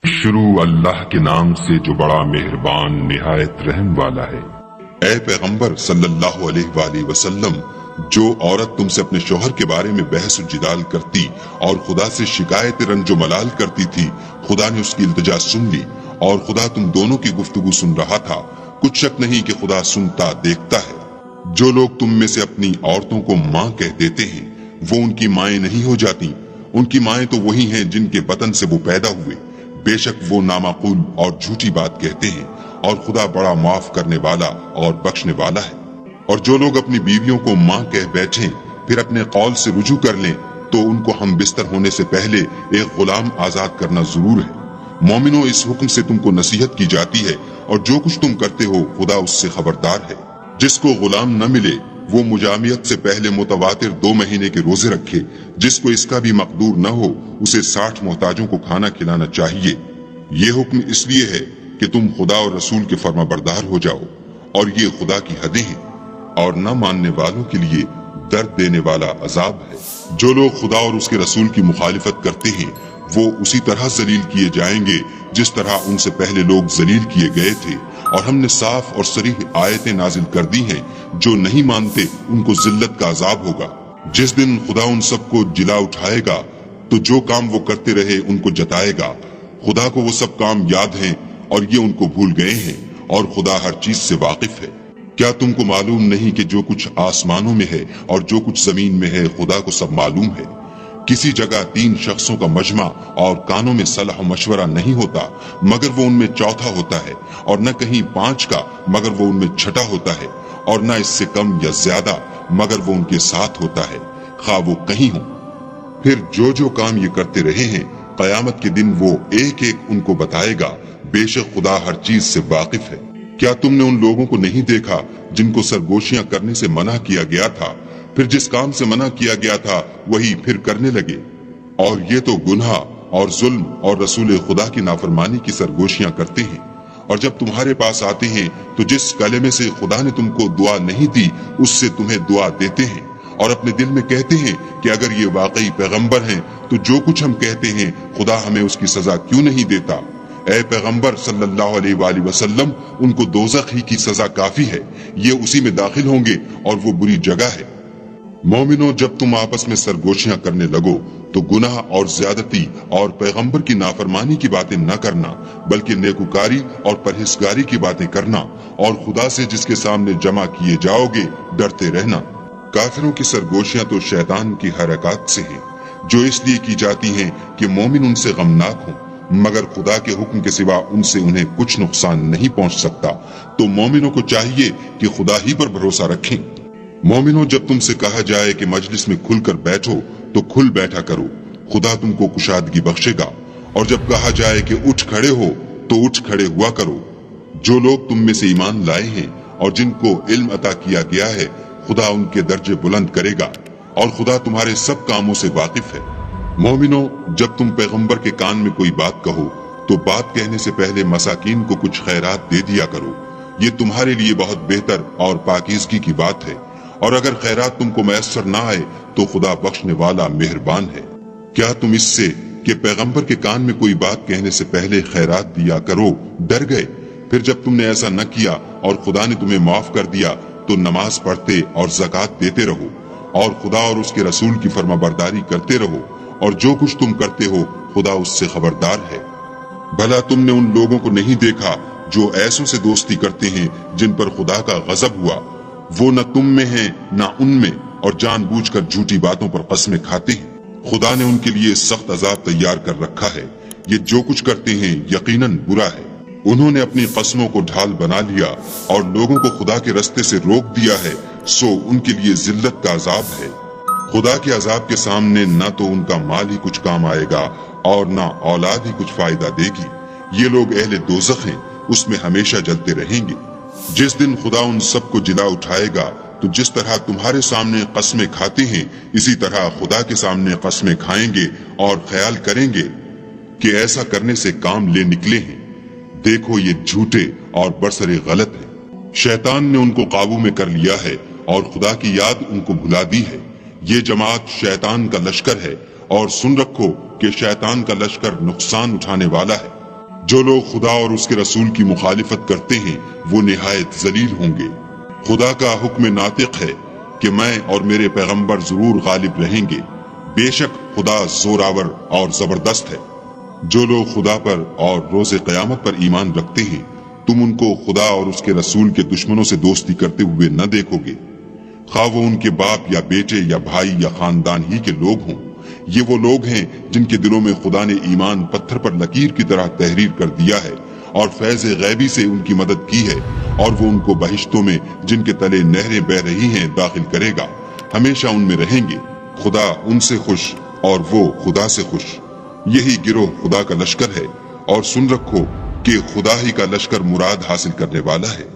شروع اللہ کے نام سے جو بڑا مہربان نہایت رحم والا ہے۔ اے پیغمبر صلی اللہ علیہ وآلہ وسلم، جو عورت تم سے اپنے شوہر کے بارے میں بحث و جدال کرتی اور خدا سے شکایت رنج و ملال کرتی تھی، خدا نے اس کی التجا سن لی اور خدا تم دونوں کی گفتگو سن رہا تھا۔ کچھ شک نہیں کہ خدا سنتا دیکھتا ہے۔ جو لوگ تم میں سے اپنی عورتوں کو ماں کہہ دیتے ہیں، وہ ان کی مائیں نہیں ہو جاتی۔ ان کی مائیں تو وہی ہیں جن کے بطن سے وہ پیدا ہوئے۔ بے شک وہ نامعقول اور جھوٹی بات کہتے ہیں، اور خدا بڑا معاف کرنے والا اور بخشنے والا ہے۔ اور جو لوگ اپنی بیویوں کو ماں کہہ بیٹھیں پھر اپنے قول سے رجوع کر لیں تو ان کو ہم بستر ہونے سے پہلے ایک غلام آزاد کرنا ضرور ہے۔ مومنوں، اس حکم سے تم کو نصیحت کی جاتی ہے، اور جو کچھ تم کرتے ہو خدا اس سے خبردار ہے۔ جس کو غلام نہ ملے وہ مجامعت سے پہلے متواتر 2 مہینے کے روزے رکھے۔ جس کو اس کا بھی مقدور نہ ہو اسے 60 محتاجوں کو کھانا کھلانا چاہیے۔ یہ حکم اس لیے ہے کہ تم خدا اور رسول کے فرما بردار ہو جاؤ، اور یہ خدا کی حدیں ہیں، اور نہ ماننے والوں کے لیے درد دینے والا عذاب ہے۔ جو لوگ خدا اور اس کے رسول کی مخالفت کرتے ہیں وہ اسی طرح ذلیل کیے جائیں گے جس طرح ان سے پہلے لوگ ذلیل کیے گئے تھے، اور ہم نے صاف اور صریح آیتیں نازل کر دی ہیں۔ جو نہیں مانتے ان کو ذلت کا عذاب ہوگا۔ جس دن خدا ان سب کو جلا اٹھائے گا تو جو کام وہ کرتے رہے ان کو جتائے گا۔ خدا کو وہ سب کام یاد ہیں اور یہ ان کو بھول گئے ہیں، اور خدا ہر چیز سے واقف ہے۔ کیا تم کو معلوم نہیں کہ جو کچھ آسمانوں میں ہے اور جو کچھ زمین میں ہے خدا کو سب معلوم ہے؟ کسی جگہ 3 شخصوں کا مجمع اور کانوں میں صلاح و مشورہ نہیں ہوتا مگر وہ ان میں چوتھا ہوتا ہے، اور نہ کہیں 5 کا مگر وہ ان میں چھٹا ہوتا ہے، اور نہ اس سے کم یا زیادہ مگر وہ ان کے ساتھ ہوتا ہے، خواہ وہ کہیں ہوں۔ پھر جو کام یہ کرتے رہے ہیں قیامت کے دن وہ ایک ایک ان کو بتائے گا۔ بے شک خدا ہر چیز سے واقف ہے۔ کیا تم نے ان لوگوں کو نہیں دیکھا جن کو سرگوشیاں کرنے سے منع کیا گیا تھا، پھر جس کام سے منع کیا گیا تھا وہی پھر کرنے لگے؟ اور یہ تو گناہ اور ظلم اور رسول خدا کی نافرمانی کی سرگوشیاں کرتے ہیں۔ اور جب تمہارے پاس آتے ہیں تو جس کلمے سے خدا نے تم کو دعا نہیں دی اس سے تمہیں دعا دیتے ہیں، اور اپنے دل میں کہتے ہیں کہ اگر یہ واقعی پیغمبر ہیں تو جو کچھ ہم کہتے ہیں خدا ہمیں اس کی سزا کیوں نہیں دیتا؟ اے پیغمبر صلی اللہ علیہ وآلہ وسلم، ان کو دوزخ ہی کی سزا کافی ہے، یہ اسی میں داخل ہوں گے اور وہ بری جگہ ہے۔ مومنوں، جب تم آپس میں سرگوشیاں کرنے لگو تو گناہ اور زیادتی اور پیغمبر کی نافرمانی کی باتیں نہ کرنا، بلکہ نیکوکاری اور پرہیزگاری کی باتیں کرنا، اور خدا سے جس کے سامنے جمع کیے جاؤ گے ڈرتے رہنا۔ کافروں کی سرگوشیاں تو شیطان کی حرکات سے ہیں، جو اس لیے کی جاتی ہیں کہ مومن ان سے غمناک ہوں، مگر خدا کے حکم کے سوا ان سے انہیں کچھ نقصان نہیں پہنچ سکتا۔ تو مومنوں کو چاہیے کہ خدا ہی پر بھروسہ رکھیں۔ مومنوں، جب تم سے کہا جائے کہ مجلس میں کھل کر بیٹھو تو کھل بیٹھا کرو، خدا تم کو کشادگی بخشے گا، اور جب کہا جائے کہ اٹھ کھڑے ہو تو اٹھ کھڑے ہوا کرو۔ جو لوگ تم میں سے ایمان لائے ہیں اور جن کو علم عطا کیا گیا ہے خدا ان کے درجے بلند کرے گا، اور خدا تمہارے سب کاموں سے واقف ہے۔ مومنوں، جب تم پیغمبر کے کان میں کوئی بات کہو تو بات کہنے سے پہلے مساکین کو کچھ خیرات دے دیا کرو، یہ تمہارے لیے بہت بہتر اور پاکیزگی کی بات ہے۔ اور اگر خیرات تم کو میسر نہ آئے تو خدا بخشنے والا مہربان ہے۔ کیا تم اس سے کہ پیغمبر کے کان میں کوئی بات کہنے سے پہلے خیرات دیا کرو ڈر گئے؟ پھر جب تم نے ایسا نہ کیا اور خدا نے تمہیں معاف کر دیا تو نماز پڑھتے اور زکوٰۃ دیتے رہو، اور خدا اور اس کے رسول کی فرما برداری کرتے رہو، اور جو کچھ تم کرتے ہو خدا اس سے خبردار ہے۔ بھلا تم نے ان لوگوں کو نہیں دیکھا جو ایسوں سے دوستی کرتے ہیں جن پر خدا کا غضب ہوا؟ وہ نہ تم میں ہیں نہ ان میں، اور جان بوجھ کر جھوٹی باتوں پر قسمیں کھاتے ہیں۔ خدا نے ان کے لیے سخت عذاب تیار کر رکھا ہے، یہ جو کچھ کرتے ہیں یقیناً برا ہے۔ انہوں نے اپنی قسموں کو ڈھال بنا لیا اور لوگوں کو خدا کے رستے سے روک دیا ہے، سو ان کے لیے ذلت کا عذاب ہے۔ خدا کے عذاب کے سامنے نہ تو ان کا مال ہی کچھ کام آئے گا اور نہ اولاد ہی کچھ فائدہ دے گی۔ یہ لوگ اہل دوزخ ہیں، اس میں ہمیشہ جلتے رہیں گے۔ جس دن خدا ان سب کو جلا اٹھائے گا تو جس طرح تمہارے سامنے قسمیں کھاتے ہیں اسی طرح خدا کے سامنے قسمیں کھائیں گے، اور خیال کریں گے کہ ایسا کرنے سے کام لے نکلے ہیں۔ دیکھو یہ جھوٹے اور برسر غلط ہیں۔ شیطان نے ان کو قابو میں کر لیا ہے اور خدا کی یاد ان کو بھلا دی ہے۔ یہ جماعت شیطان کا لشکر ہے، اور سن رکھو کہ شیطان کا لشکر نقصان اٹھانے والا ہے۔ جو لوگ خدا اور اس کے رسول کی مخالفت کرتے ہیں وہ نہایت ذلیل ہوں گے۔ خدا کا حکم ناطق ہے کہ میں اور میرے پیغمبر ضرور غالب رہیں گے، بے شک خدا زوراور اور زبردست ہے۔ جو لوگ خدا پر اور روز قیامت پر ایمان رکھتے ہیں تم ان کو خدا اور اس کے رسول کے دشمنوں سے دوستی کرتے ہوئے نہ دیکھو گے، خواہ وہ ان کے باپ یا بیٹے یا بھائی یا خاندان ہی کے لوگ ہوں۔ یہ وہ لوگ ہیں جن کے دلوں میں خدا نے ایمان پتھر پر لکیر کی طرح تحریر کر دیا ہے اور فیض غیبی سے ان کی مدد کی ہے، اور وہ ان کو بہشتوں میں جن کے تلے نہریں بہ رہی ہیں داخل کرے گا، ہمیشہ ان میں رہیں گے۔ خدا ان سے خوش اور وہ خدا سے خوش۔ یہی گروہ خدا کا لشکر ہے، اور سن رکھو کہ خدا ہی کا لشکر مراد حاصل کرنے والا ہے۔